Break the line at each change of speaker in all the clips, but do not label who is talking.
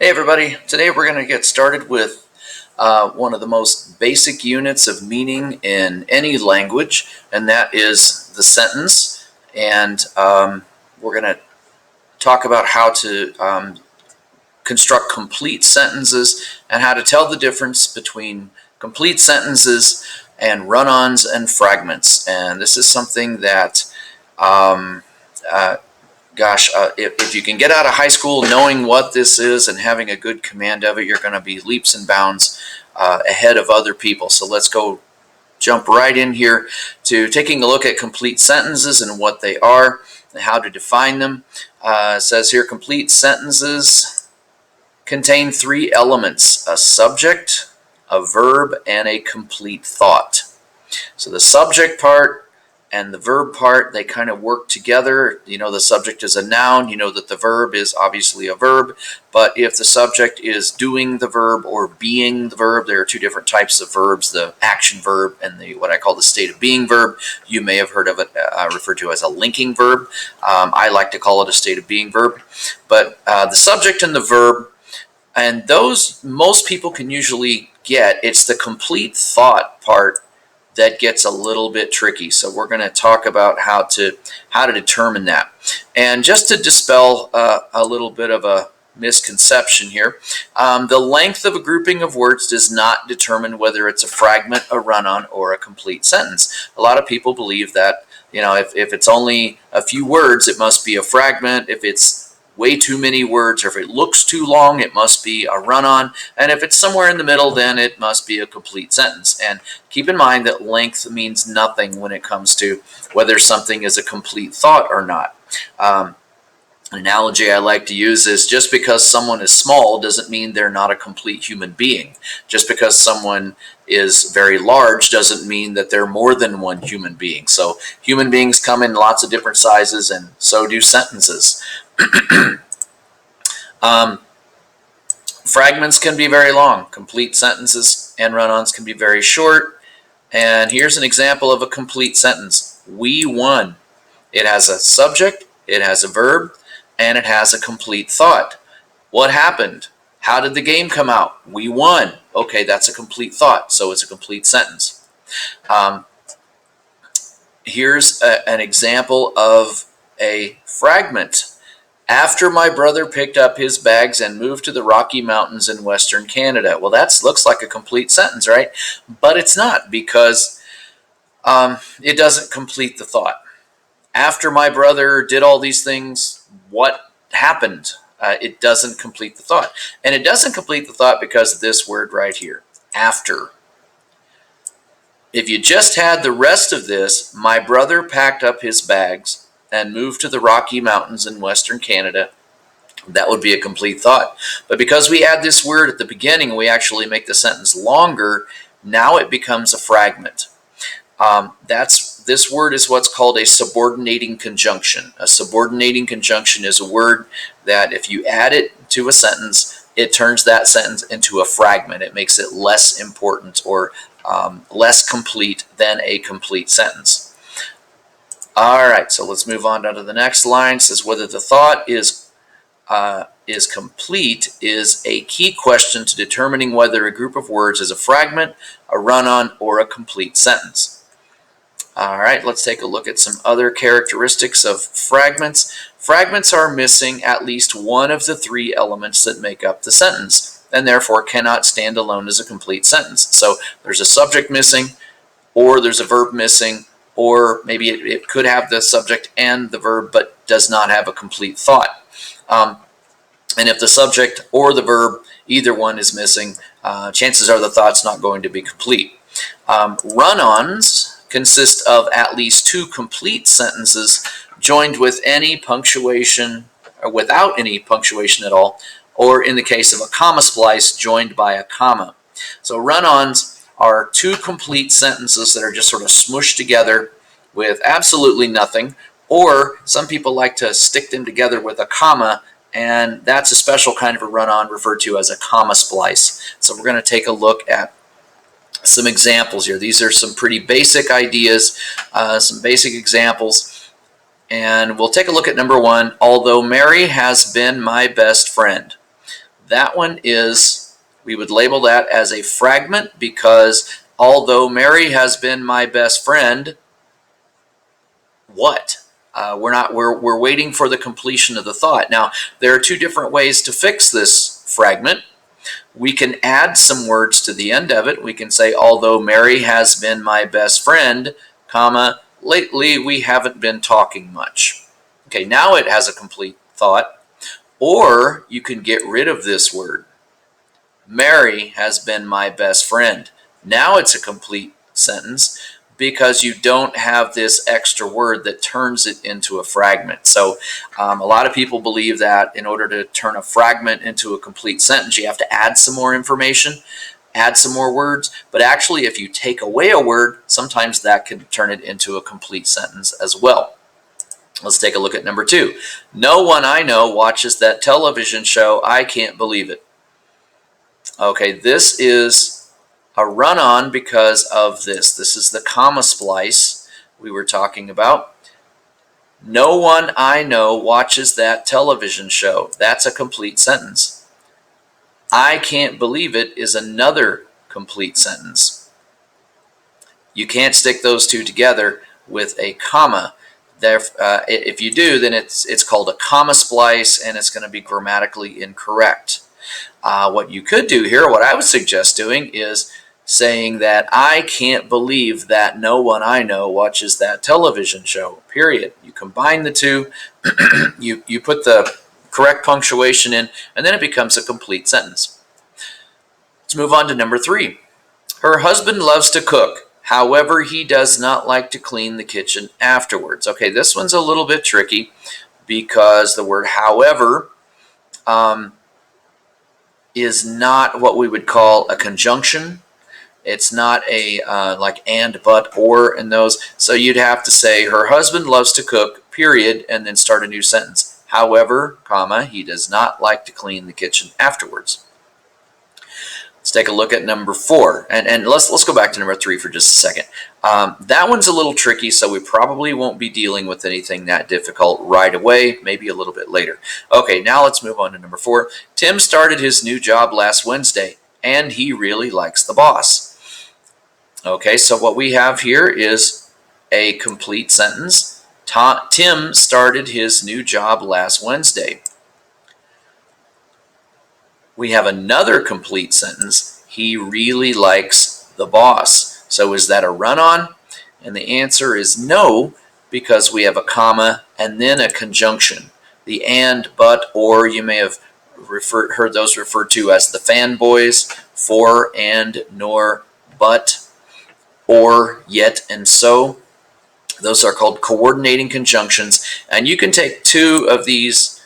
Hey everybody, today we're going to get started with one of the most basic units of meaning in any language, and that is the sentence. And we're going to talk about how to construct complete sentences and how to tell the difference between complete sentences and run-ons and fragments. And this is something that um, uh, if you can get out of high school knowing what this is and having a good command of it, you're going to be leaps and bounds ahead of other people. So let's go jump right in here to taking a look at complete sentences and what they are and how to define them. It says here, complete sentences contain three elements: a subject, a verb, and a complete thought. So the subject part and the verb part, they kind of work together. You know, the subject is a noun. You know that the verb is obviously a verb. But if the subject is doing the verb or being the verb, there are two different types of verbs, the action verb and the what I call the state of being verb. You may have heard of it referred to as a linking verb. I like to call it a state of being verb. But the subject and the verb, and those most people can usually get. It's the complete thought part that gets a little bit tricky. So we're going to talk about how to determine that. And just to dispel a little bit of a misconception here, the length of a grouping of words does not determine whether it's a fragment, a run-on, or a complete sentence. A lot of people believe that, you know, if it's only a few words, it must be a fragment. If it's way too many words, or if it looks too long, it must be a run-on, and if it's somewhere in the middle, then it must be a complete sentence. And keep in mind that length means nothing when it comes to whether something is a complete thought or not. An analogy I like to use is, just because someone is small doesn't mean they're not a complete human being. Just because someone is very large doesn't mean that they're more than one human being. So human beings come in lots of different sizes, and so do sentences. Fragments can be very long. Complete sentences and run-ons can be very short. And here's an example of a complete sentence. We won. It has a subject, it has a verb, and it has a complete thought. What happened? How did the game come out? We won. Okay, that's a complete thought, so it's a complete sentence. Here's an example of a fragment. After my brother picked up his bags and moved to the Rocky Mountains in Western Canada. Well, that looks like a complete sentence, right? But it's not, because it doesn't complete the thought. After my brother did all these things, what happened? It doesn't complete the thought. And it doesn't complete the thought because of this word right here, after. If you just had the rest of this, my brother packed up his bags and moved to the Rocky Mountains in Western Canada, that would be a complete thought. But because we add this word at the beginning, we actually make the sentence longer. Now it becomes a fragment. This word is what's called a subordinating conjunction. A subordinating conjunction is a word that if you add it to a sentence, it turns that sentence into a fragment. It makes it less important or less complete than a complete sentence. All right, so let's move on down to the next line. It says whether the thought is complete is a key question to determining whether a group of words is a fragment, a run-on, or a complete sentence. All right, let's take a look at some other characteristics of fragments. Fragments are missing at least one of the three elements that make up the sentence, and therefore cannot stand alone as a complete sentence. So there's a subject missing, or there's a verb missing, or maybe it could have the subject and the verb but does not have a complete thought. And if the subject or the verb, either one is missing, chances are the thought's not going to be complete. Run-ons consist of at least two complete sentences joined with any punctuation or without any punctuation at all, or in the case of a comma splice, joined by a comma. So run-ons are two complete sentences that are just sort of smushed together with absolutely nothing, or some people like to stick them together with a comma, and that's a special kind of a run-on referred to as a comma splice. So we're going to take a look at some examples here. These are some pretty basic ideas, some basic examples, and we'll take a look at number one. Although Mary has been my best friend. That one is, we would label that as a fragment because although Mary has been my best friend, what? We're waiting for the completion of the thought. Now, there are two different ways to fix this fragment. We can add some words to the end of it. We can say, although Mary has been my best friend, comma, lately we haven't been talking much. Okay, now it has a complete thought. Or you can get rid of this word. Mary has been my best friend. Now it's a complete sentence because you don't have this extra word that turns it into a fragment. So a lot of people believe that in order to turn a fragment into a complete sentence, you have to add some more information, add some more words. But actually, if you take away a word, sometimes that can turn it into a complete sentence as well. Let's take a look at number 2. No one I know watches that television show. I can't believe it. Okay, this is a run-on because of this. This is the comma splice we were talking about. No one I know watches that television show. That's a complete sentence. I can't believe it is another complete sentence. You can't stick those two together with a comma. If you do, then it's called a comma splice, and it's going to be grammatically incorrect. What you could do here, what I would suggest doing, is saying that I can't believe that no one I know watches that television show, period. You combine the two, you put the correct punctuation in, and then it becomes a complete sentence. Let's move on to number 3. Her husband loves to cook. However, he does not like to clean the kitchen afterwards. Okay, this one's a little bit tricky because the word however is not what we would call a conjunction. It's not a like and, but, or in those. So you'd have to say her husband loves to cook, period, and then start a new sentence. However, comma, he does not like to clean the kitchen afterwards. Let's take a look at number 4, and let's go back to number 3 for just a second. That one's a little tricky, so we probably won't be dealing with anything that difficult right away, maybe a little bit later. Okay, now let's move on to number 4. Tim started his new job last Wednesday, and he really likes the boss. Okay, so what we have here is a complete sentence. Tim started his new job last Wednesday. We have another complete sentence. He really likes the boss. So is that a run-on? And the answer is no, because we have a comma and then a conjunction. The and, but, or, you may have heard those referred to as the fanboys, for, and, nor, but, or, yet, and so. Those are called coordinating conjunctions. And you can take 2 of these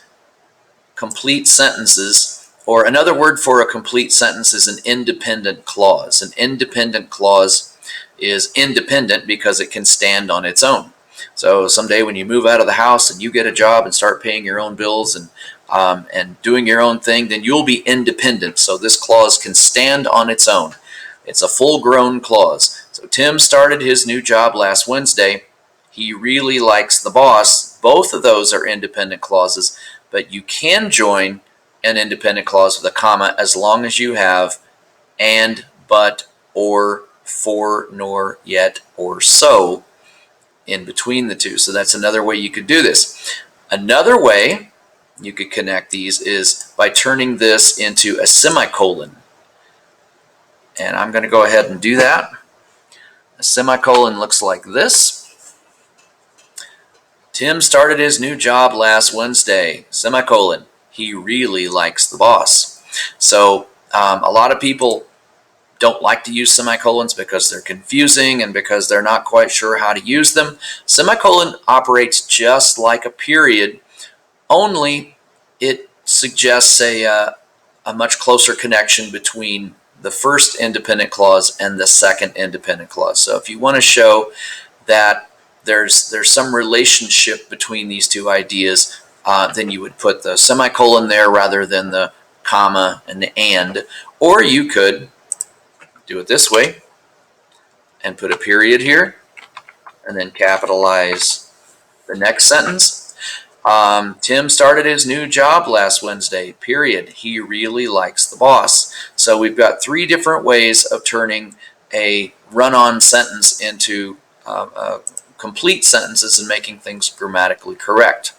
complete sentences, or another word for a complete sentence is an independent clause. An independent clause is independent because it can stand on its own. So someday when you move out of the house and you get a job and start paying your own bills and doing your own thing, then you'll be independent. So this clause can stand on its own. It's a full-grown clause. So Tim started his new job last Wednesday. He really likes the boss. Both of those are independent clauses, but you can join an independent clause with a comma as long as you have and, but, or, for, nor, yet, or so in between the two. So that's another way you could do this. Another way you could connect these is by turning this into a semicolon. And I'm going to go ahead and do that. A semicolon looks like this. Tim started his new job last Wednesday, semicolon. He really likes the boss. So a lot of people don't like to use semicolons because they're confusing and because they're not quite sure how to use them. Semicolon operates just like a period, only it suggests a much closer connection between the first independent clause and the second independent clause. So if you want to show that there's some relationship between these two ideas, then you would put the semicolon there rather than the comma and the and. Or you could do it this way and put a period here and then capitalize the next sentence. Tim started his new job last Wednesday, period. He really likes the boss. So we've got 3 different ways of turning a run-on sentence into complete sentences and making things grammatically correct.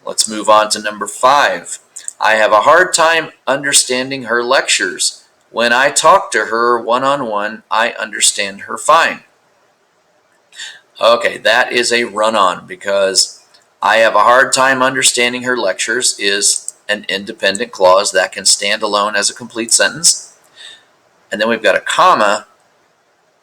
Let's move on to number 5. I have a hard time understanding her lectures. When I talk to her one-on-one, I understand her fine. Okay, that is a run-on because I have a hard time understanding her lectures is an independent clause that can stand alone as a complete sentence. And then we've got a comma.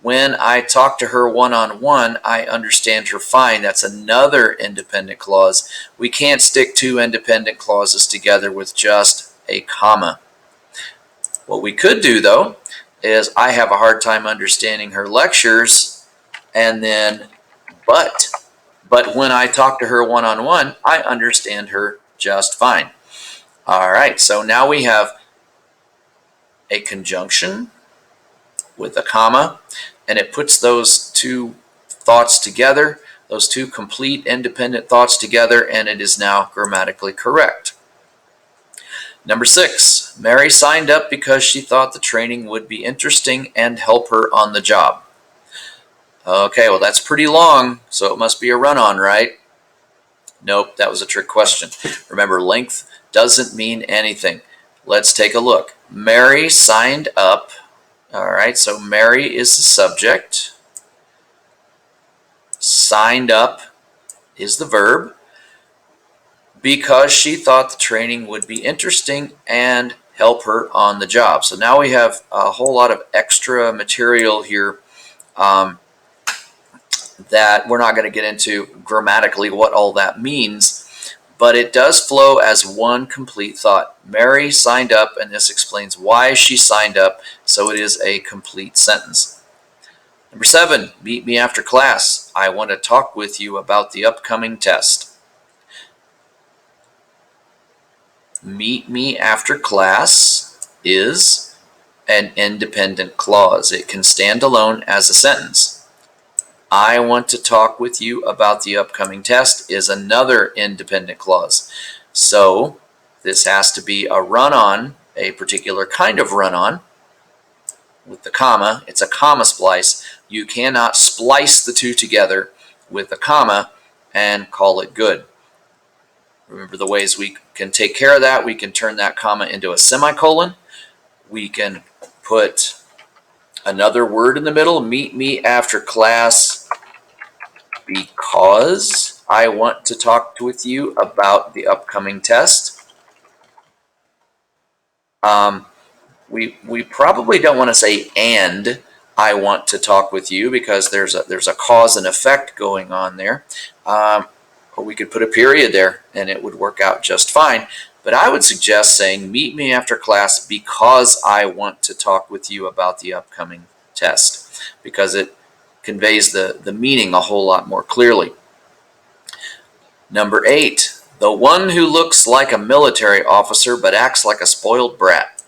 When I talk to her one-on-one, I understand her fine. That's another independent clause. We can't stick 2 independent clauses together with just a comma. What we could do, though, is I have a hard time understanding her lectures, and then but when I talk to her one-on-one, I understand her just fine. All right, so now we have a conjunction with a comma, and it puts those 2 thoughts together, those 2 complete independent thoughts together, and it is now grammatically correct. Number 6, Mary signed up because she thought the training would be interesting and help her on the job. Okay, well that's pretty long, so it must be a run-on, right? Nope, that was a trick question. Remember, length doesn't mean anything. Let's take a look. Mary signed up. All right, so Mary is the subject. Signed up is the verb because she thought the training would be interesting and help her on the job. So now we have a whole lot of extra material here that we're not going to get into grammatically what all that means, but it does flow as one complete thought. Mary signed up, and this explains why she signed up, so it is a complete sentence. Number 7, meet me after class. I want to talk with you about the upcoming test. Meet me after class is an independent clause. It can stand alone as a sentence. I want to talk with you about the upcoming test is another independent clause. So this has to be a run-on, a particular kind of run-on with the comma. It's a comma splice. You cannot splice the 2 together with a comma and call it good. Remember the ways we can take care of that. We can turn that comma into a semicolon. We can put another word in the middle. Meet me after class because I want to talk with you about the upcoming test. We probably don't want to say and I want to talk with you because there's a cause and effect going on there. Or we could put a period there and it would work out just fine. But I would suggest saying meet me after class because I want to talk with you about the upcoming test, because it conveys the meaning a whole lot more clearly. Number 8, the one who looks like a military officer but acts like a spoiled brat.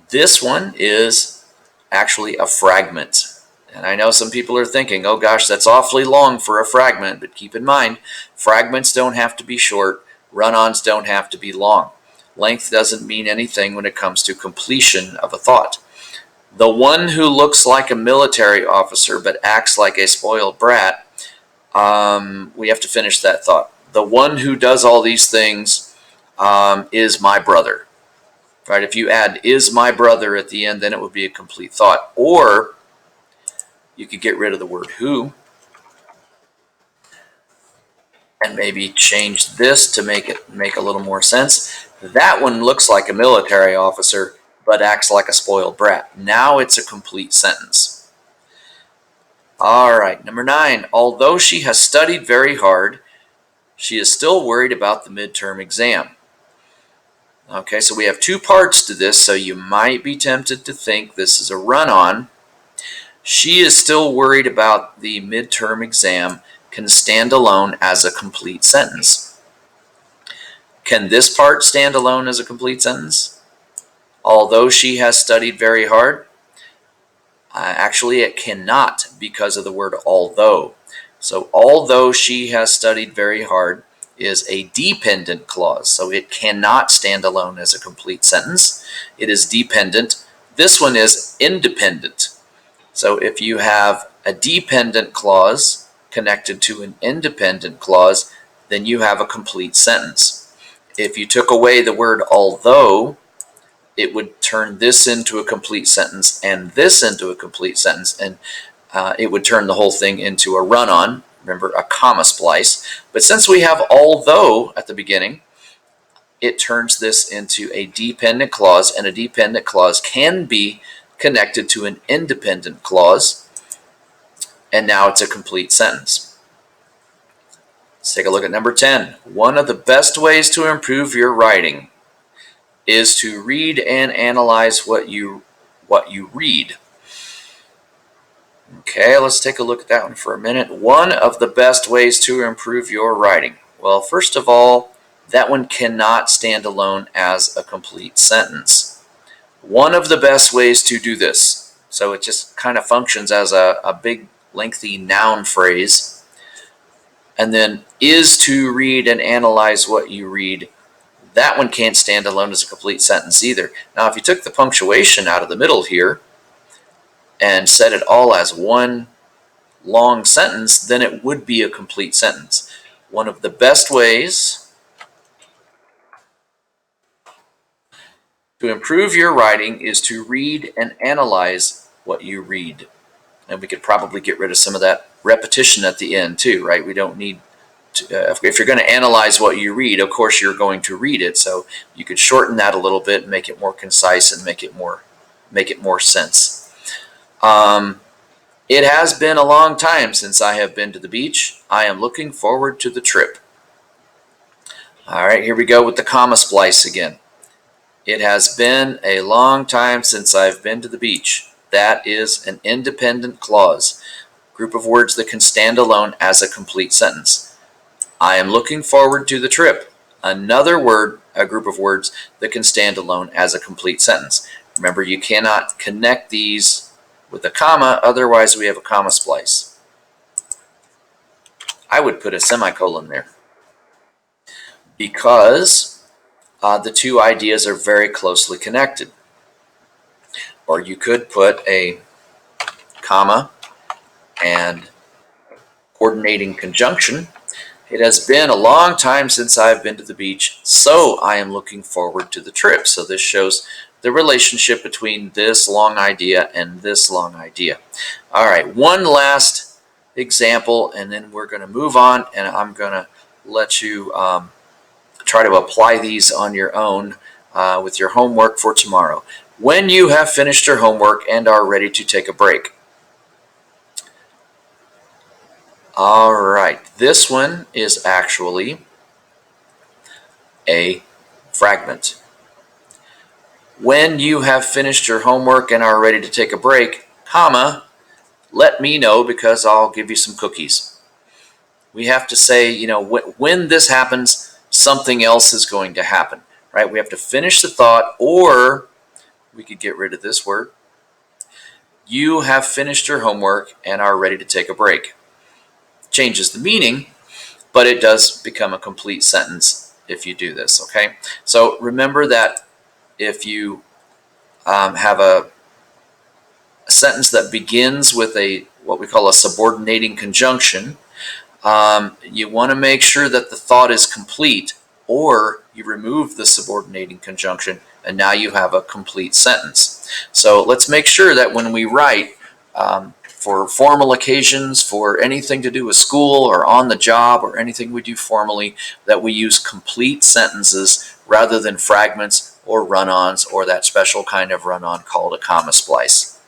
This one is actually a fragment. And I know some people are thinking, oh gosh, that's awfully long for a fragment, but keep in mind, fragments don't have to be short, run-ons don't have to be long. Length doesn't mean anything when it comes to completion of a thought. The one who looks like a military officer but acts like a spoiled brat, we have to finish that thought. The one who does all these things is my brother. Right? If you add is my brother at the end, then it would be a complete thought. Or you could get rid of the word who and maybe change this to make it make a little more sense. That one looks like a military officer but acts like a spoiled brat. Now it's a complete sentence. All right, number 9. Although she has studied very hard, she is still worried about the midterm exam. Okay, so we have 2 parts to this, so you might be tempted to think this is a run-on. She is still worried about the midterm exam can stand alone as a complete sentence. Can this part stand alone as a complete sentence? Although she has studied very hard? Actually, it cannot because of the word although. So although she has studied very hard is a dependent clause. So it cannot stand alone as a complete sentence. It is dependent. This one is independent. So if you have a dependent clause connected to an independent clause, then you have a complete sentence. If you took away the word although, it would turn this into a complete sentence and this into a complete sentence, and it would turn the whole thing into a run-on, remember, a comma splice. But since we have although at the beginning, it turns this into a dependent clause, and a dependent clause can be connected to an independent clause, and now it's a complete sentence. Let's take a look at number 10. One of the best ways to improve your writing is to read and analyze what you read. Okay, let's take a look at that one for a minute. One of the best ways to improve your writing. Well, first of all, that one cannot stand alone as a complete sentence. One of the best ways to do this. So it just kind of functions as a big, lengthy noun phrase. And then is to read and analyze what you read. That one can't stand alone as a complete sentence either. Now, if you took the punctuation out of the middle here and set it all as one long sentence, then it would be a complete sentence. One of the best ways to improve your writing is to read and analyze what you read. And we could probably get rid of some of that repetition at the end too, right? We don't need to, if you're going to analyze what you read, of course you're going to read it. So you could shorten that a little bit and make it more concise and make it more sense. It has been a long time since I have been to the beach. I am looking forward to the trip. All right, here we go with the comma splice again. It has been a long time since I've been to the beach. That is an independent clause. Group of words that can stand alone as a complete sentence. I am looking forward to the trip. Another word, a group of words that can stand alone as a complete sentence. Remember, you cannot connect these with a comma, otherwise we have a comma splice. I would put a semicolon there because the two ideas are very closely connected. Or you could put a comma and coordinating conjunction. It has been a long time since I've been to the beach, so I am looking forward to the trip. So this shows the relationship between this long idea and this long idea. All right, one last example, and then we're going to move on, and I'm going to let you try to apply these on your own with your homework for tomorrow. When you have finished your homework and are ready to take a break. All right, this one is actually a fragment. When you have finished your homework and are ready to take a break, comma, let me know because I'll give you some cookies. We have to say, you know, when this happens, something else is going to happen, right? We have to finish the thought, or we could get rid of this word. You have finished your homework and are ready to take a break. Changes the meaning, but it does become a complete sentence if you do this, okay? So remember that if you have a sentence that begins with what we call a subordinating conjunction, you want to make sure that the thought is complete, or you remove the subordinating conjunction and now you have a complete sentence. So let's make sure that when we write for formal occasions, for anything to do with school or on the job or anything we do formally, that we use complete sentences rather than fragments or run-ons or that special kind of run-on called a comma splice.